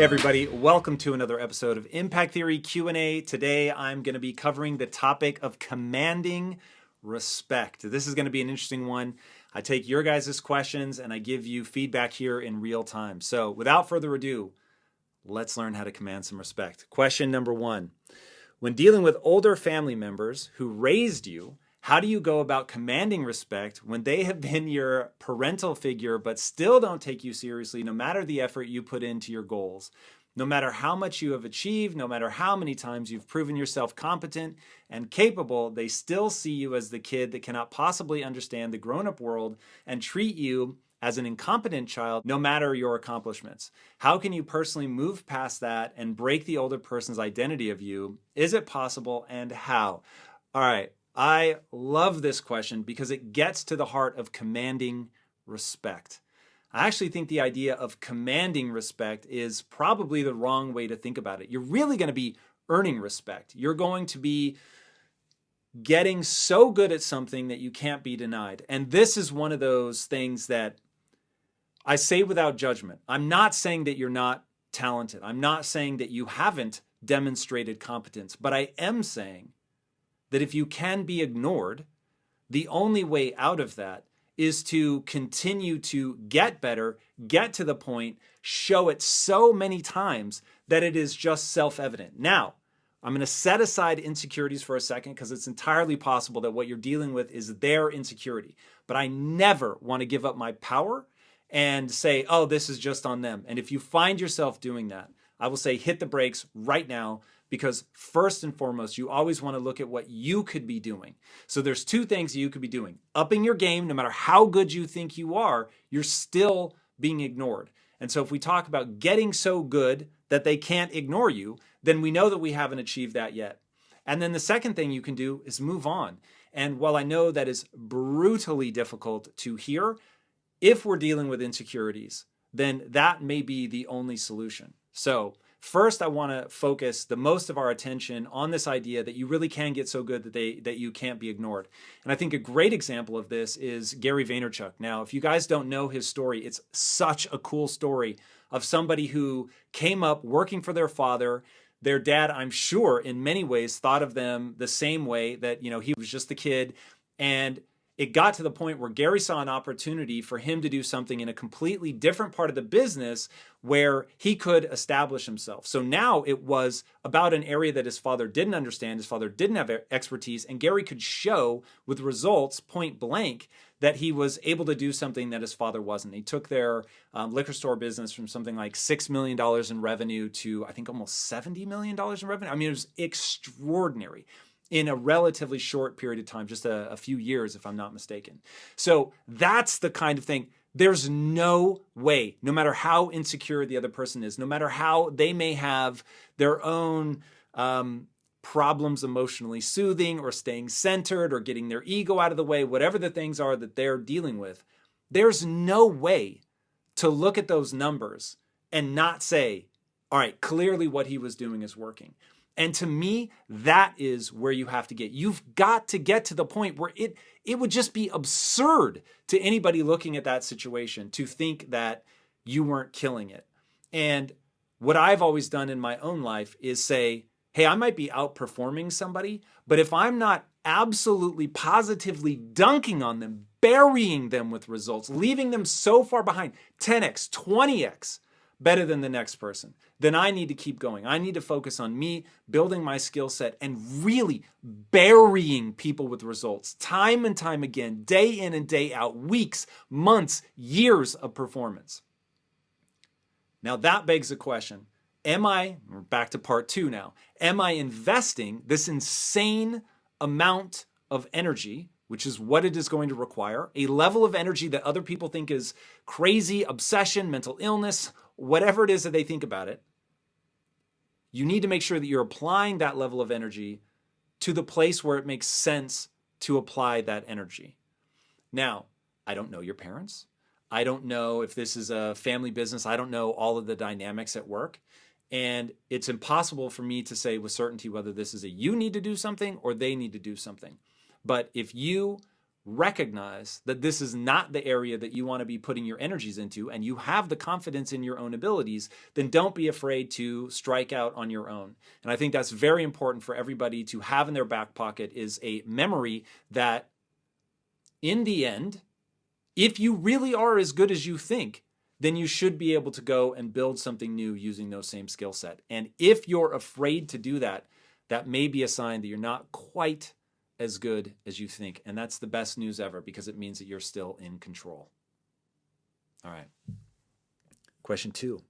Hey everybody, welcome to another episode of Impact Theory Q&A. Today I'm going to be covering the topic of commanding respect. This is going to be an interesting one. I take your guys' questions and I give you feedback here in real time. So without further ado, let's learn how to command some respect. Question number 1. When dealing with older family members who raised you, how do you go about commanding respect when they have been your parental figure but still don't take you seriously no matter the effort you put into your goals? No matter how much you have achieved, no matter how many times you've proven yourself competent and capable, they still see you as the kid that cannot possibly understand the grown-up world and treat you as an incompetent child no matter your accomplishments. How can you personally move past that and break the older person's identity of you? Is it possible, and how? All right. I love this question because it gets to the heart of commanding respect. I actually think the idea of commanding respect is probably the wrong way to think about it. You're really going to be earning respect. You're going to be getting so good at something that you can't be denied. And this is one of those things that I say without judgment. I'm not saying that you're not talented. I'm not saying that you haven't demonstrated competence, but I am saying that if you can be ignored, the only way out of that is to continue to get better, get to the point, show it so many times that it is just self-evident. Now, I'm going to set aside insecurities for a second because it's entirely possible that what you're dealing with is their insecurity. But I never want to give up my power and say, oh, this is just on them. And if you find yourself doing that, I will say hit the brakes right now, because first and foremost, you always want to look at what you could be doing. So there's two things you could be doing. Upping your game, no matter how good you think you are, you're still being ignored. And so if we talk about getting so good that they can't ignore you, then we know that we haven't achieved that yet. And then the second thing you can do is move on. And while I know that is brutally difficult to hear, if we're dealing with insecurities, then that may be the only solution. So first, I want to focus the most of our attention on this idea that you really can get so good that you can't be ignored. And I think a great example of this is Gary Vaynerchuk. Now, if you guys don't know his story, it's such a cool story of somebody who came up working for their father. Their dad, I'm sure, in many ways thought of them the same way, that, he was just a kid. And it got to the point where Gary saw an opportunity for him to do something in a completely different part of the business where he could establish himself. So now it was about an area that his father didn't understand, his father didn't have expertise, and Gary could show with results, point blank, that he was able to do something that his father wasn't. He took their liquor store business from something like $6 million in revenue to, I think, almost $70 million in revenue. I mean, it was extraordinary in a relatively short period of time, just a few years, if I'm not mistaken. So that's the kind of thing. There's no way, no matter how insecure the other person is, no matter how they may have their own problems emotionally soothing or staying centered or getting their ego out of the way, whatever the things are that they're dealing with, there's no way to look at those numbers and not say, all right, clearly what he was doing is working. And to me, that is where you have to get. You've got to get to the point where it would just be absurd to anybody looking at that situation to think that you weren't killing it. And what I've always done in my own life is say, hey, I might be outperforming somebody, but if I'm not absolutely positively dunking on them, burying them with results, leaving them so far behind, 10x, 20x, better than the next person, then I need to keep going. I need to focus on me, building my skill set, and really burying people with results time and time again, day in and day out, weeks, months, years of performance. Now that begs the question, we're back to part 2 now, am I investing this insane amount of energy, which is what it is going to require, a level of energy that other people think is crazy, obsession, mental illness, whatever it is that they think about it? You need to make sure that you're applying that level of energy to the place where it makes sense to apply that energy. Now, I don't know your parents. I don't know if this is a family business. I don't know all of the dynamics at work. And it's impossible for me to say with certainty whether this is a you need to do something or they need to do something. But if you recognize that this is not the area that you want to be putting your energies into, and you have the confidence in your own abilities, then don't be afraid to strike out on your own. And I think that's very important for everybody to have in their back pocket, is a memory that in the end, if you really are as good as you think, then you should be able to go and build something new using those same skill set. And if you're afraid to do that, that may be a sign that you're not quite as good as you think. And that's the best news ever, because it means that you're still in control. All right. Question 2.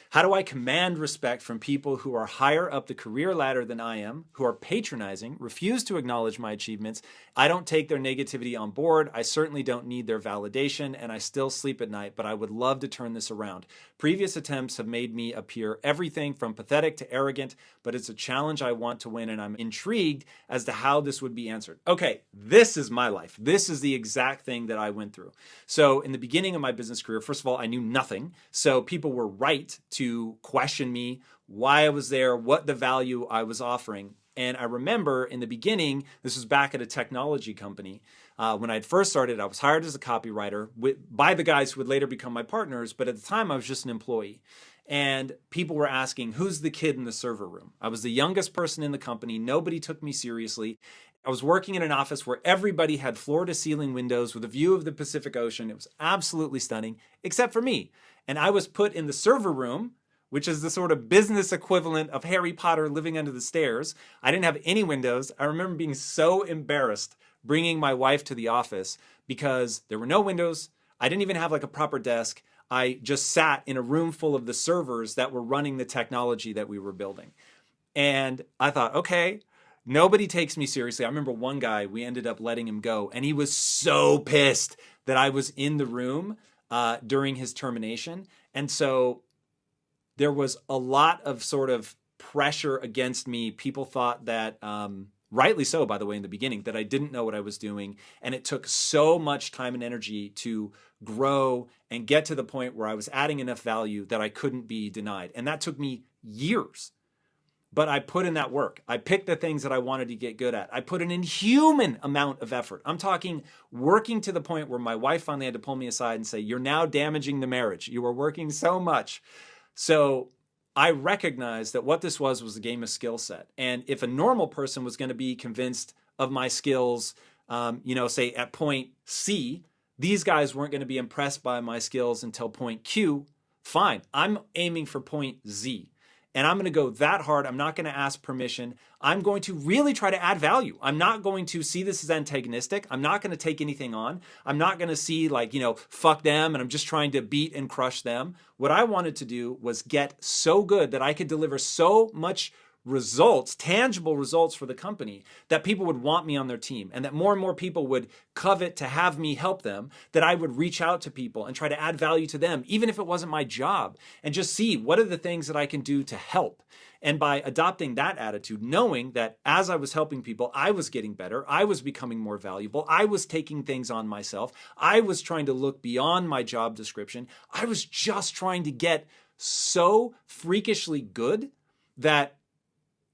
How do I command respect from people who are higher up the career ladder than I am, who are patronizing, refuse to acknowledge my achievements? I don't take their negativity on board. I certainly don't need their validation, and I still sleep at night, but I would love to turn this around. Previous attempts have made me appear everything from pathetic to arrogant, but it's a challenge I want to win, and I'm intrigued as to how this would be answered. Okay, this is my life. This is the exact thing that I went through. So in the beginning of my business career, first of all, I knew nothing. So people were right to question me, why I was there, what the value I was offering. And I remember in the beginning, this was back at a technology company. When I had first started, I was hired as a copywriter by the guys who would later become my partners. But at the time, I was just an employee. And people were asking, who's the kid in the server room? I was the youngest person in the company. Nobody took me seriously. I was working in an office where everybody had floor-to-ceiling windows with a view of the Pacific Ocean. It was absolutely stunning, except for me. And I was put in the server room, which is the sort of business equivalent of Harry Potter living under the stairs. I didn't have any windows. I remember being so embarrassed bringing my wife to the office because there were no windows. I didn't even have like a proper desk. I just sat in a room full of the servers that were running the technology that we were building. And I thought, okay, nobody takes me seriously. I remember one guy, we ended up letting him go, and he was so pissed that I was in the room during his termination. And so there was a lot of sort of pressure against me. People thought that, rightly so, by the way, in the beginning, that I didn't know what I was doing. And it took so much time and energy to grow and get to the point where I was adding enough value that I couldn't be denied. And that took me years. But I put in that work. I picked the things that I wanted to get good at. I put an inhuman amount of effort. I'm talking working to the point where my wife finally had to pull me aside and say, you're now damaging the marriage. You were working so much. So I recognized that what this was a game of skill set. And if a normal person was going to be convinced of my skills, say at point C, these guys weren't going to be impressed by my skills until point Q. Fine. I'm aiming for point Z. And I'm going to go that hard. I'm not going to ask permission. I'm going to really try to add value. I'm not going to see this as antagonistic. I'm not going to take anything on. I'm not going to see fuck them and I'm just trying to beat and crush them. What I wanted to do was get so good that I could deliver so much results, tangible results for the company, that people would want me on their team, and that more and more people would covet to have me help them, that I would reach out to people and try to add value to them, even if it wasn't my job, and just see what are the things that I can do to help. And by adopting that attitude, knowing that as I was helping people, I was getting better, I was becoming more valuable, I was taking things on myself, I was trying to look beyond my job description, I was just trying to get so freakishly good that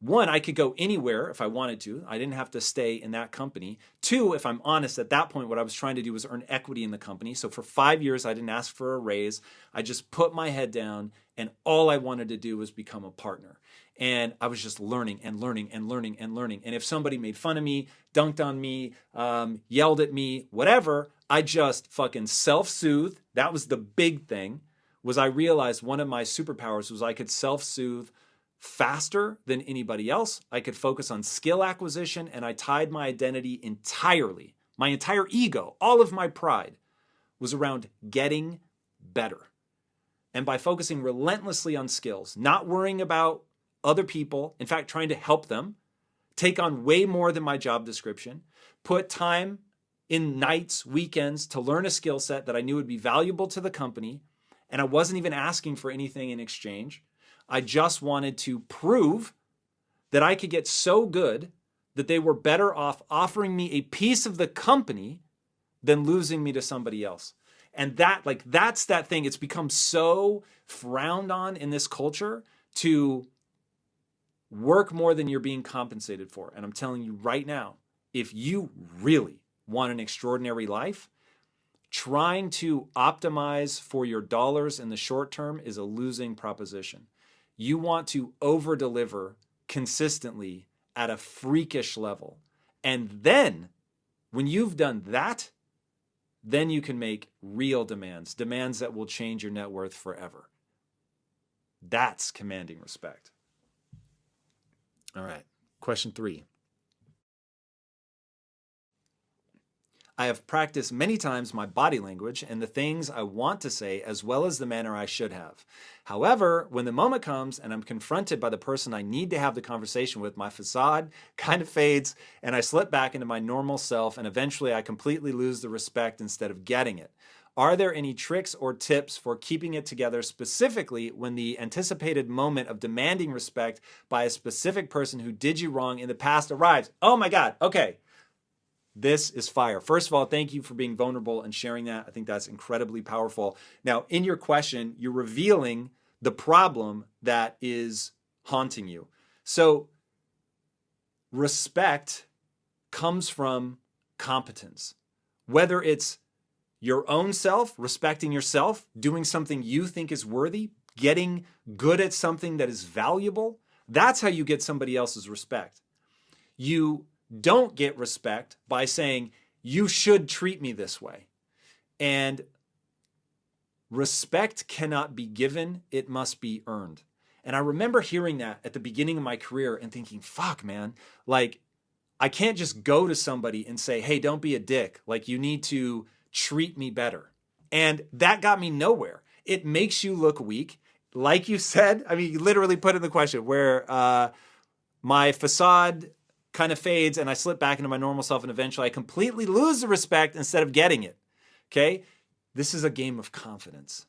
one, I could go anywhere if I wanted to. I didn't have to stay in that company. Two, if I'm honest, at that point, what I was trying to do was earn equity in the company. So for 5 years, I didn't ask for a raise. I just put my head down, and all I wanted to do was become a partner. And I was just learning and learning and learning and learning. And if somebody made fun of me, dunked on me, yelled at me, whatever, I just fucking self-soothed. That was the big thing, was I realized one of my superpowers was I could self-soothe faster than anybody else. I could focus on skill acquisition, and I tied my identity entirely, my entire ego, all of my pride was around getting better. And by focusing relentlessly on skills, not worrying about other people, in fact, trying to help them, take on way more than my job description, put time in nights, weekends to learn a skill set that I knew would be valuable to the company, and I wasn't even asking for anything in exchange. I just wanted to prove that I could get so good that they were better off offering me a piece of the company than losing me to somebody else. And that's that thing. It's become so frowned on in this culture to work more than you're being compensated for. And I'm telling you right now, if you really want an extraordinary life, trying to optimize for your dollars in the short term is a losing proposition. You want to over-deliver consistently at a freakish level. And then, when you've done that, then you can make real demands that will change your net worth forever. That's commanding respect. All right, question 3. I have practiced many times my body language and the things I want to say as well as the manner I should have. However, when the moment comes and I'm confronted by the person I need to have the conversation with, my facade kind of fades and I slip back into my normal self, and eventually I completely lose the respect instead of getting it. Are there any tricks or tips for keeping it together, specifically when the anticipated moment of demanding respect by a specific person who did you wrong in the past arrives? Oh my God, okay. This is fire. First of all, thank you for being vulnerable and sharing that. I think that's incredibly powerful. Now, in your question, you're revealing the problem that is haunting you. So, respect comes from competence. Whether it's your own self, respecting yourself, doing something you think is worthy, getting good at something that is valuable, that's how you get somebody else's respect. You don't get respect by saying, you should treat me this way. And respect cannot be given, it must be earned. And I remember hearing that at the beginning of my career and thinking, fuck, man, like, I can't just go to somebody and say, hey, don't be a dick. Like, you need to treat me better. And that got me nowhere. It makes you look weak. Like you said, I mean, you literally put in the question where my facade kind of fades and I slip back into my normal self, and eventually I completely lose the respect instead of getting it. Okay? This is a game of confidence.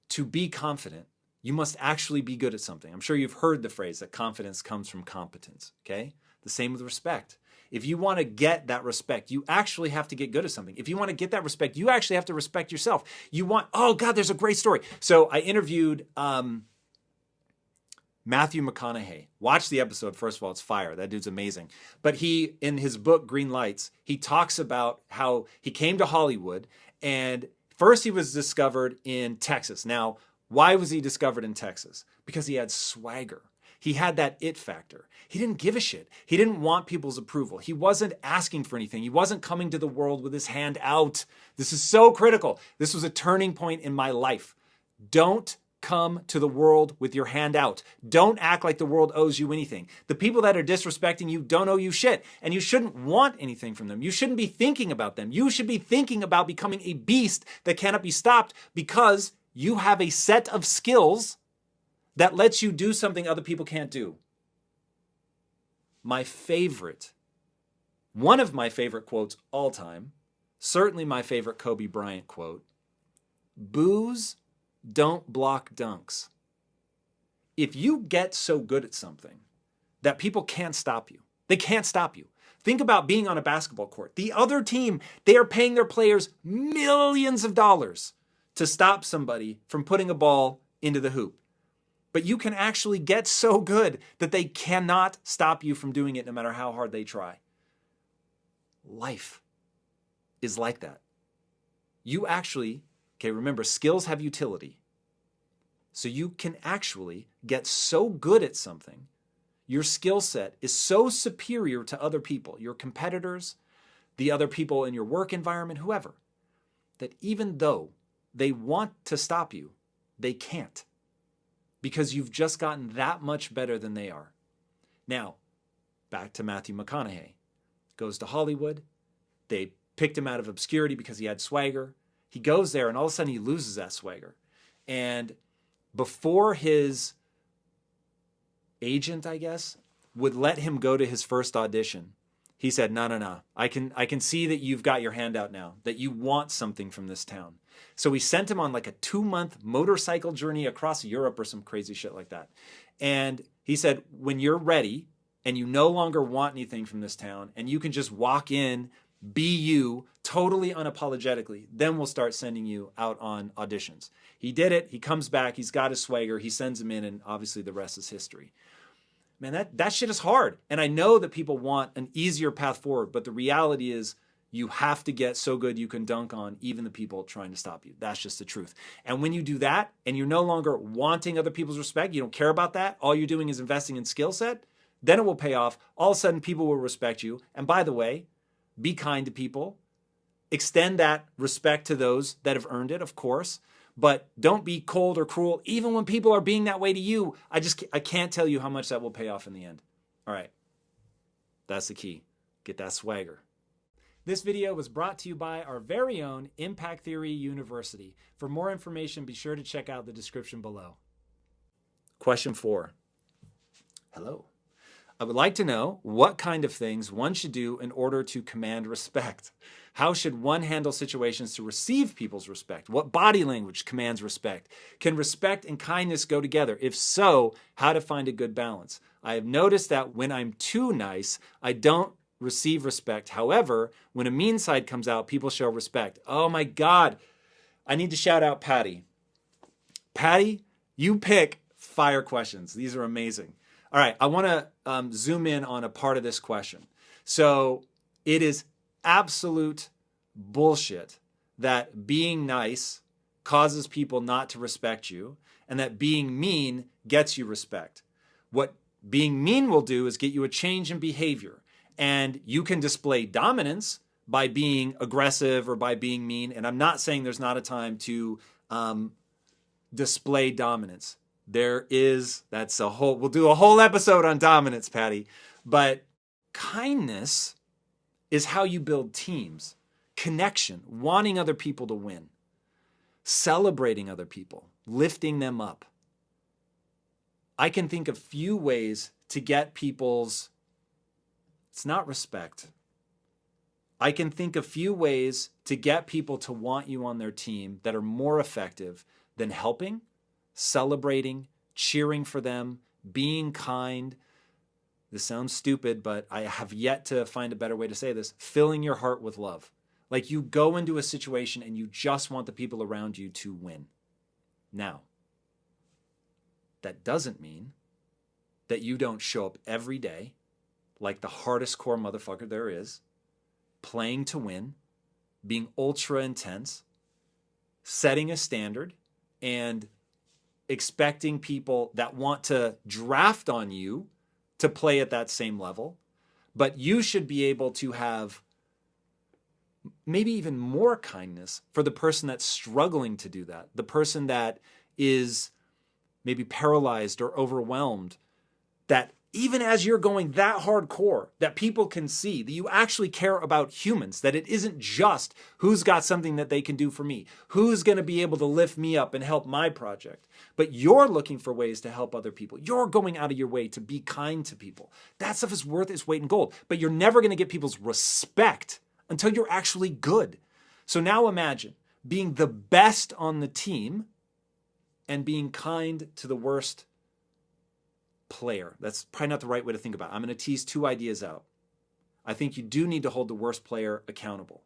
To be confident, you must actually be good at something. I'm sure you've heard the phrase that confidence comes from competence. Okay? The same with respect. If you want to get that respect, you actually have to get good at something. If you want to get that respect, you actually have to respect yourself. Oh God, there's a great story. So I interviewed Matthew McConaughey. Watch the episode. First of all, it's fire. That dude's amazing. But he, in his book, Green Lights, he talks about how he came to Hollywood, and first he was discovered in Texas. Now, why was he discovered in Texas? Because he had swagger. He had that it factor. He didn't give a shit. He didn't want people's approval. He wasn't asking for anything. He wasn't coming to the world with his hand out. This is so critical. This was a turning point in my life. Don't come to the world with your hand out. Don't act like the world owes you anything. The people that are disrespecting you don't owe you shit, and you shouldn't want anything from them. You shouldn't be thinking about them. You should be thinking about becoming a beast that cannot be stopped because you have a set of skills that lets you do something other people can't do. One of my favorite quotes all time, certainly my favorite Kobe Bryant quote, boos don't block dunks. If you get so good at something that people can't stop you, they can't stop you. Think about being on a basketball court. The other team, they are paying their players millions of dollars to stop somebody from putting a ball into the hoop. But you can actually get so good that they cannot stop you from doing it no matter how hard they try. Life is like that. You actually, remember, skills have utility. So you can actually get so good at something, your skill set is so superior to other people, your competitors, the other people in your work environment, whoever, that even though they want to stop you, they can't. Because you've just gotten that much better than they are. Now, back to Matthew McConaughey. Goes to Hollywood. They picked him out of obscurity because he had swagger. He goes there and all of a sudden he loses that swagger. And before his agent, I guess, would let him go to his first audition, he said, no. I can see that you've got your hand out now, that you want something from this town. So he sent him on like a 2-month motorcycle journey across Europe or some crazy shit like that. And he said, when you're ready and you no longer want anything from this town and you can just walk in, be you, totally unapologetically, then we'll start sending you out on auditions. He did it. He comes back. He's got his swagger. He sends him in, and obviously the rest is history. man, that shit is hard. And I know that people want an easier path forward, but the reality is you have to get so good you can dunk on even the people trying to stop you. That's just the truth. And when you do that and you're no longer wanting other people's respect, you don't care about that, all you're doing is investing in skill set, then it will pay off. All of a sudden, people will respect you. And by the way, be kind to people. Extend that respect to those that have earned it, of course. But don't be cold or cruel, even when people are being that way to you. I can't tell you how much that will pay off in the end. All right. That's the key. Get that swagger. This video was brought to you by our very own Impact Theory University. For more information, be sure to check out the description below. Question 4. Hello. I would like to know what kind of things one should do in order to command respect. How should one handle situations to receive people's respect? What body language commands respect? Can respect and kindness go together? If so, how to find a good balance? I have noticed that when I'm too nice, I don't receive respect. However, when a mean side comes out, people show respect. Oh my God. I need to shout out Patty. Patty, you pick fire questions. These are amazing. All right, I want to zoom in on a part of this question. So it is absolute bullshit that being nice causes people not to respect you and that being mean gets you respect. What being mean will do is get you a change in behavior. And you can display dominance by being aggressive or by being mean. And I'm not saying there's not a time to display dominance. We'll do a whole episode on dominance, Patty. But kindness is how you build teams. Connection, wanting other people to win. Celebrating other people, lifting them up. I can think of few ways to get it's not respect. I can think of few ways to get people to want you on their team that are more effective than helping, celebrating, cheering for them, being kind. This sounds stupid, but I have yet to find a better way to say this. Filling your heart with love. Like you go into a situation and you just want the people around you to win. Now, that doesn't mean that you don't show up every day like the hardest core motherfucker there is, playing to win, being ultra intense, setting a standard, and expecting people that want to draft on you to play at that same level. But you should be able to have maybe even more kindness for the person that's struggling to do that, the person that is maybe paralyzed or overwhelmed, that even as you're going that hardcore, that people can see that you actually care about humans, that it isn't just who's got something that they can do for me, who's going to be able to lift me up and help my project, but you're looking for ways to help other people. You're going out of your way to be kind to people. That stuff is worth its weight in gold, but you're never going to get people's respect until you're actually good. So now imagine being the best on the team and being kind to the worst player. That's probably not the right way to think about it. I'm going to tease two ideas out. I think you do need to hold the worst player accountable.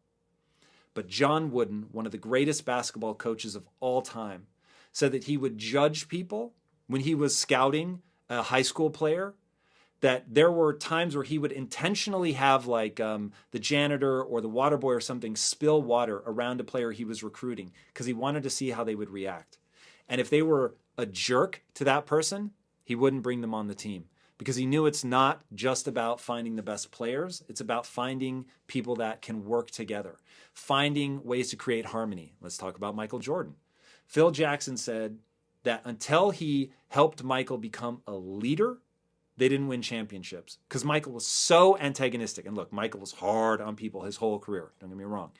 But John Wooden, one of the greatest basketball coaches of all time, said that he would judge people when he was scouting a high school player, that there were times where he would intentionally have like the janitor or the water boy or something spill water around a player he was recruiting because he wanted to see how they would react. And if they were a jerk to that person, he wouldn't bring them on the team because he knew it's not just about finding the best players. It's about finding people that can work together, finding ways to create harmony. Let's talk about Michael Jordan. Phil Jackson said that until he helped Michael become a leader, they didn't win championships because Michael was so antagonistic. And look, Michael was hard on people his whole career. Don't get me wrong.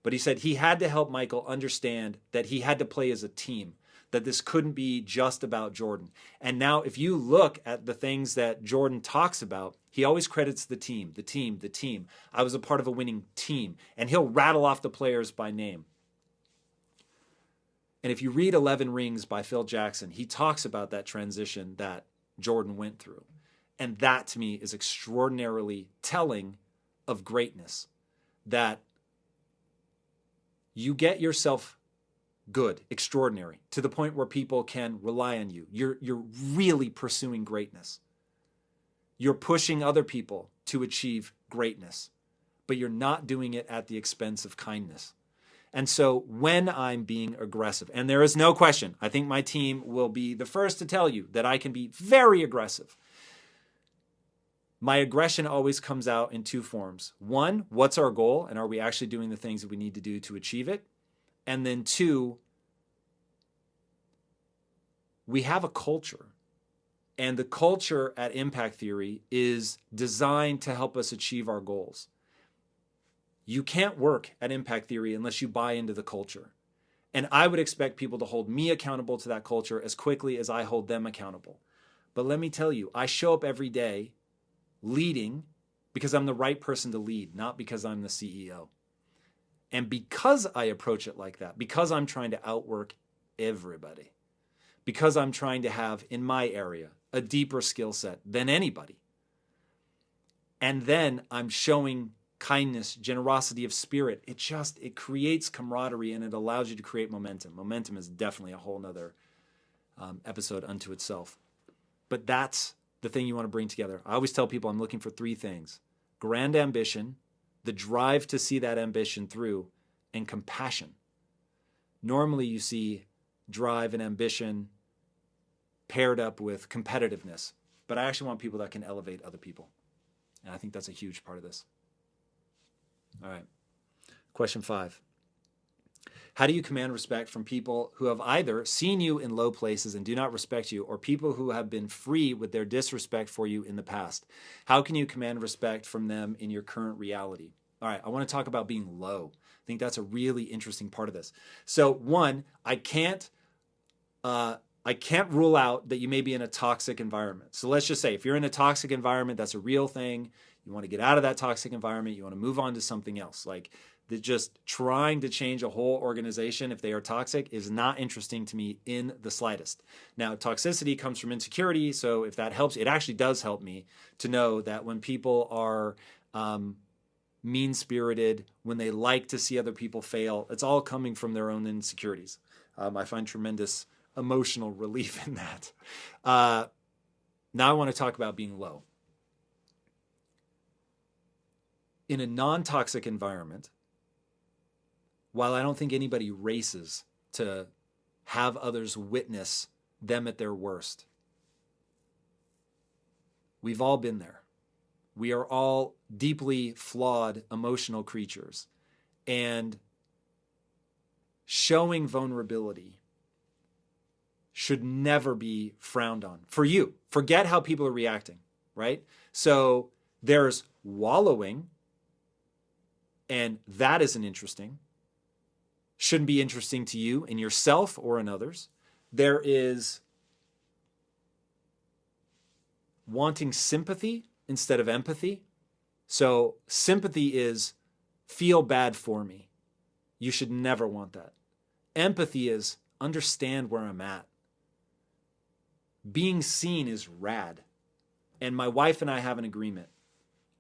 But he said he had to help Michael understand that he had to play as a team, that this couldn't be just about Jordan. And now if you look at the things that Jordan talks about, he always credits the team, the team, the team. I was a part of a winning team. And he'll rattle off the players by name. And if you read 11 Rings by Phil Jackson, he talks about that transition that Jordan went through. And that to me is extraordinarily telling of greatness, that you get yourself good, extraordinary, to the point where people can rely on you. You're really pursuing greatness. You're pushing other people to achieve greatness, but you're not doing it at the expense of kindness. And so when I'm being aggressive, and there is no question, I think my team will be the first to tell you that I can be very aggressive. My aggression always comes out in two forms. One, what's our goal? And are we actually doing the things that we need to do to achieve it? And then two, we have a culture. And the culture at Impact Theory is designed to help us achieve our goals. You can't work at Impact Theory unless you buy into the culture. And I would expect people to hold me accountable to that culture as quickly as I hold them accountable. But let me tell you, I show up every day leading because I'm the right person to lead, not because I'm the CEO. And because I approach it like that, because I'm trying to outwork everybody, because I'm trying to have, in my area, a deeper skill set than anybody, and then I'm showing kindness, generosity of spirit, it creates camaraderie and it allows you to create momentum. Momentum is definitely a whole nother episode unto itself. But that's the thing you want to bring together. I always tell people I'm looking for three things: grand ambition, the drive to see that ambition through, and compassion. Normally you see drive and ambition paired up with competitiveness, but I actually want people that can elevate other people. And I think that's a huge part of this. All right. Question 5. How do you command respect from people who have either seen you in low places and do not respect you, or people who have been free with their disrespect for you in the past? How can you command respect from them in your current reality? All right, I want to talk about being low. I think that's a really interesting part of this. So one, I can't rule out that you may be in a toxic environment. So let's just say if you're in a toxic environment, that's a real thing. You want to get out of that toxic environment. You want to move on to something else. Like just trying to change a whole organization if they are toxic is not interesting to me in the slightest. Now, toxicity comes from insecurity. So if that helps, it actually does help me to know that when people are mean-spirited, when they like to see other people fail, it's all coming from their own insecurities. I find tremendous emotional relief in that. Now I want to talk about being low. In a non-toxic environment, while I don't think anybody races to have others witness them at their worst, we've all been there. We are all deeply flawed, emotional creatures. And showing vulnerability should never be frowned on. For you, forget how people are reacting, right? So there's wallowing, and that isn't interesting. Shouldn't be interesting to you in yourself or in others. There is wanting sympathy instead of empathy. So sympathy is feel bad for me. You should never want that. Empathy is understand where I'm at. Being seen is rad. And my wife and I have an agreement.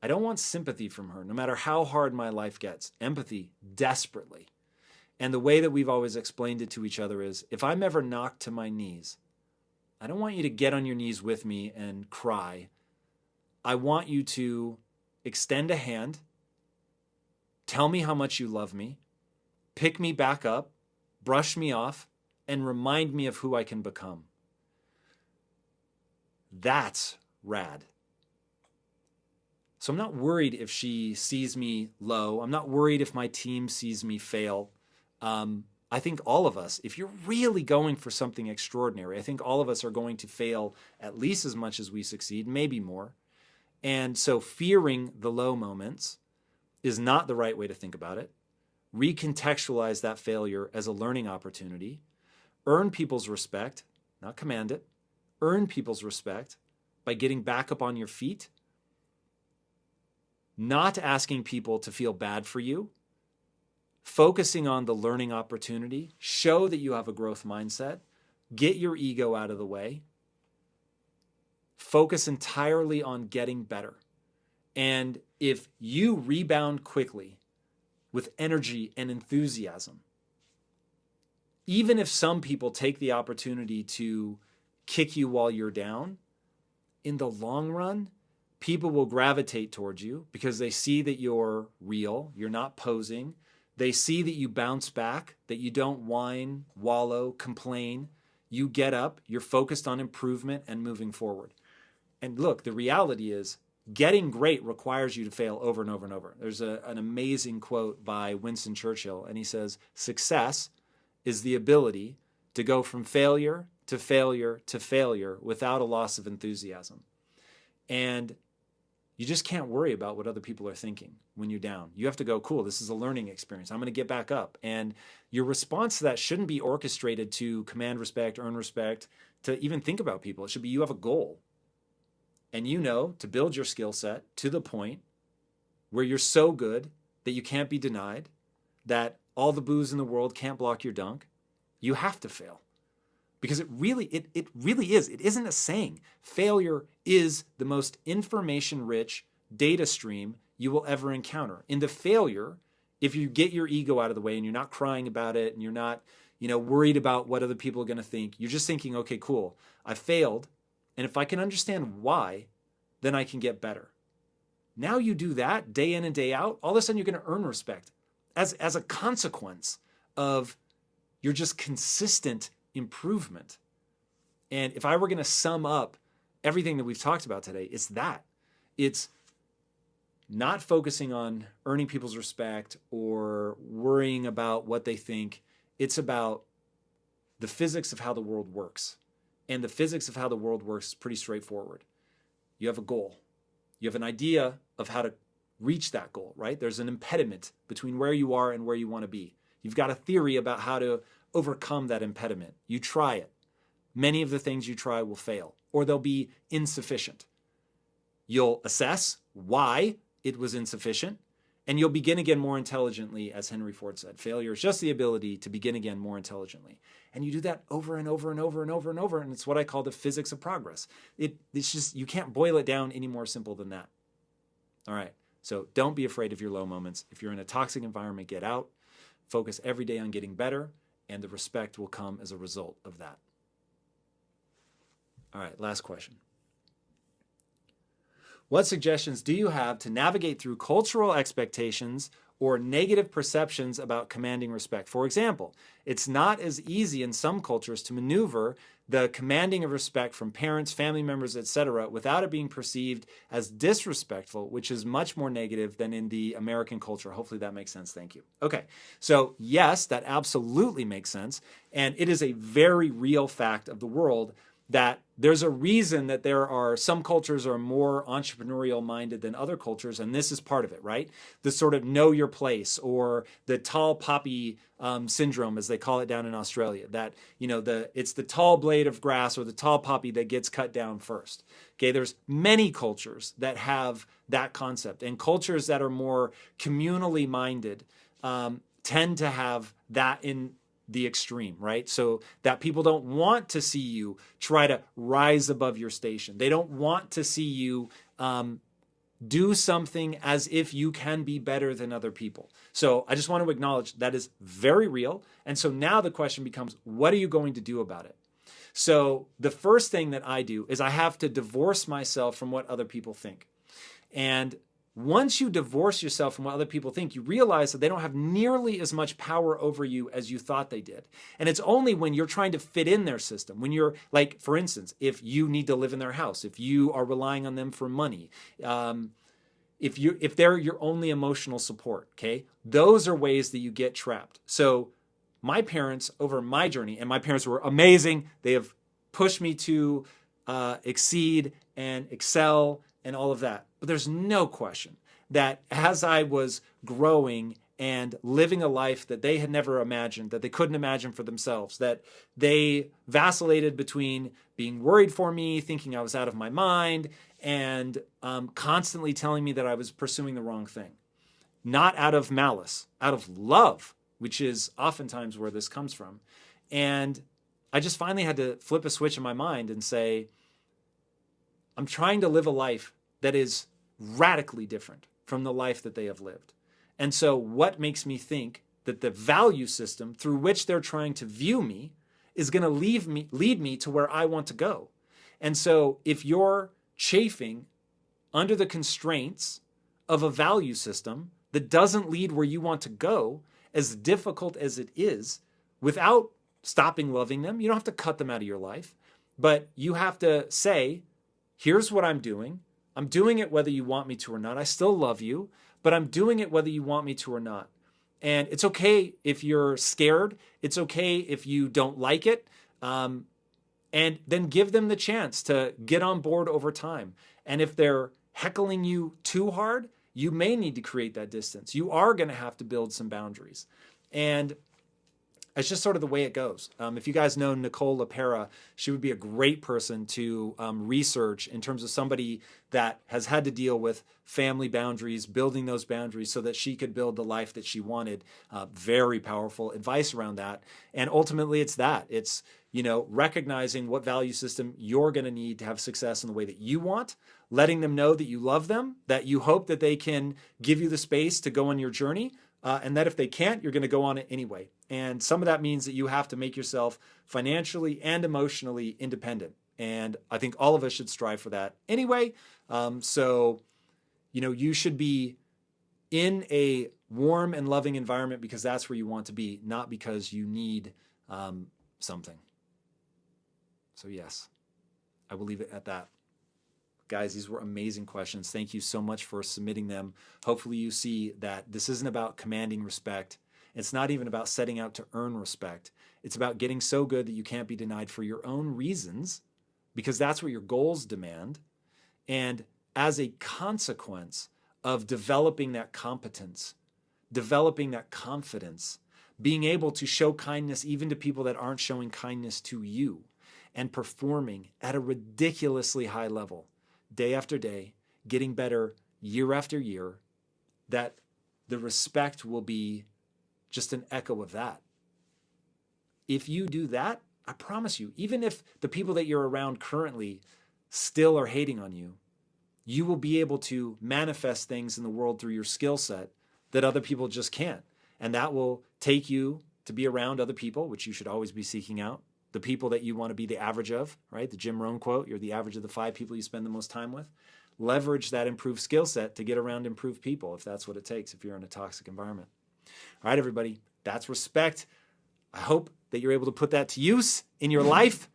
I don't want sympathy from her, no matter how hard my life gets. Empathy, desperately. And the way that we've always explained it to each other is, if I'm ever knocked to my knees, I don't want you to get on your knees with me and cry. I want you to extend a hand, tell me how much you love me, pick me back up, brush me off, and remind me of who I can become. That's rad. So I'm not worried if she sees me low. I'm not worried if my team sees me fail. I think all of us, if you're really going for something extraordinary, I think all of us are going to fail at least as much as we succeed, maybe more. And so fearing the low moments is not the right way to think about it. Recontextualize that failure as a learning opportunity. Earn people's respect, not command it. Earn people's respect by getting back up on your feet, not asking people to feel bad for you, focusing on the learning opportunity, show that you have a growth mindset, get your ego out of the way, focus entirely on getting better. And if you rebound quickly with energy and enthusiasm, even if some people take the opportunity to kick you while you're down, in the long run, people will gravitate towards you because they see that you're real, you're not posing. They see that you bounce back, that you don't whine, wallow, complain. You get up, you're focused on improvement and moving forward. And look, the reality is getting great requires you to fail over and over and over. There's an amazing quote by Winston Churchill, and he says, "Success is the ability to go from failure to failure to failure without a loss of enthusiasm." And you just can't worry about what other people are thinking when you're down. You have to go, cool, this is a learning experience. I'm going to get back up. And your response to that shouldn't be orchestrated to command respect, earn respect, to even think about people. It should be you have a goal. And you know to build your skill set to the point where you're so good that you can't be denied, that all the booze in the world can't block your dunk. You have to fail. Because it really is. It isn't a saying. Failure is the most information-rich data stream you will ever encounter. In the failure, if you get your ego out of the way and you're not crying about it and you're not, worried about what other people are going to think, you're just thinking, okay, cool, I failed. And if I can understand why, then I can get better. Now you do that day in and day out, all of a sudden you're going to earn respect as a consequence of your just consistent improvement. And if I were going to sum up everything that we've talked about today, it's that. It's not focusing on earning people's respect or worrying about what they think. It's about the physics of how the world works. And the physics of how the world works is pretty straightforward. You have a goal. You have an idea of how to reach that goal, right? There's an impediment between where you are and where you want to be. You've got a theory about how to overcome that impediment. You try it. Many of the things you try will fail, or they'll be insufficient. You'll assess why it was insufficient, and you'll begin again more intelligently, as Henry Ford said. Failure is just the ability to begin again more intelligently. And you do that over and over and over and over and over, and it's what I call the physics of progress. It's just, you can't boil it down any more simple than that. All right, so don't be afraid of your low moments. If you're in a toxic environment, get out. Focus every day on getting better, and the respect will come as a result of that. All right, last question. What suggestions do you have to navigate through cultural expectations or negative perceptions about commanding respect? For example, it's not as easy in some cultures to maneuver the commanding of respect from parents, family members, etc., without it being perceived as disrespectful, which is much more negative than in the American culture. Hopefully that makes sense. Thank you. Okay, so yes, that absolutely makes sense. And it is a very real fact of the world that there's a reason that there are some cultures are more entrepreneurial minded than other cultures, and this is part of it, right? The sort of know your place, or the tall poppy syndrome, as they call it down in Australia, that it's the tall blade of grass or the tall poppy that gets cut down first. Okay, there's many cultures that have that concept, and cultures that are more communally minded tend to have that in the extreme, right? So that people don't want to see you try to rise above your station. They don't want to see you do something as if you can be better than other people. So I just want to acknowledge that is very real. And so now the question becomes, what are you going to do about it? So the first thing that I do is I have to divorce myself from what other people think. And once you divorce yourself from what other people think, you realize that they don't have nearly as much power over you as you thought they did. And it's only when you're trying to fit in their system, when you're like, for instance, if you need to live in their house, if you are relying on them for money, if they're your only emotional support, okay, those are ways that you get trapped. So my parents over my journey, and my parents were amazing. They have pushed me to exceed and excel and all of that. But there's no question that as I was growing and living a life that they had never imagined, that they couldn't imagine for themselves, that they vacillated between being worried for me, thinking I was out of my mind, and constantly telling me that I was pursuing the wrong thing. Not out of malice, out of love, which is oftentimes where this comes from. And I just finally had to flip a switch in my mind and say, I'm trying to live a life that is radically different from the life that they have lived. And so what makes me think that the value system through which they're trying to view me is going to lead me to where I want to go? And so if you're chafing under the constraints of a value system that doesn't lead where you want to go, as difficult as it is, without stopping loving them. You don't have to cut them out of your life, but you have to say, here's what I'm doing. I'm doing it whether you want me to or not. I still love you, but I'm doing it whether you want me to or not. And it's okay if you're scared. It's okay if you don't like it. And then give them the chance to get on board over time. And if they're heckling you too hard, you may need to create that distance. You are going to have to build some boundaries. And it's just sort of the way it goes. If you guys know Nicole LaPera, she would be a great person to research in terms of somebody that has had to deal with family boundaries, building those boundaries so that she could build the life that she wanted. Very powerful advice around that. And ultimately it's that. It's, recognizing what value system you're going to need to have success in the way that you want, letting them know that you love them, that you hope that they can give you the space to go on your journey, and that if they can't, you're going to go on it anyway. And some of that means that you have to make yourself financially and emotionally independent. And I think all of us should strive for that anyway. So, you should be in a warm and loving environment because that's where you want to be, not because you need something. So yes, I will leave it at that. Guys, these were amazing questions. Thank you so much for submitting them. Hopefully you see that this isn't about commanding respect. It's not even about setting out to earn respect. It's about getting so good that you can't be denied for your own reasons, because that's what your goals demand. And as a consequence of developing that competence, developing that confidence, being able to show kindness even to people that aren't showing kindness to you, and performing at a ridiculously high level, day after day, getting better year after year, that the respect will be just an echo of that. If you do that, I promise you, even if the people that you're around currently still are hating on you, you will be able to manifest things in the world through your skill set that other people just can't. And that will take you to be around other people, which you should always be seeking out. The people that you want to be the average of, right? The Jim Rohn quote, you're the average of the 5 people you spend the most time with. Leverage that improved skill set to get around improved people, if that's what it takes, if you're in a toxic environment. All right, everybody, that's respect. I hope that you're able to put that to use in your life.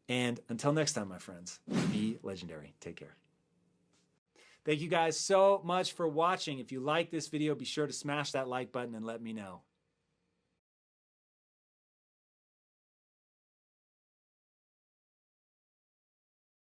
And until next time, my friends, be legendary. Take care. Thank you guys so much for watching. If you like this video, be sure to smash that like button and let me know.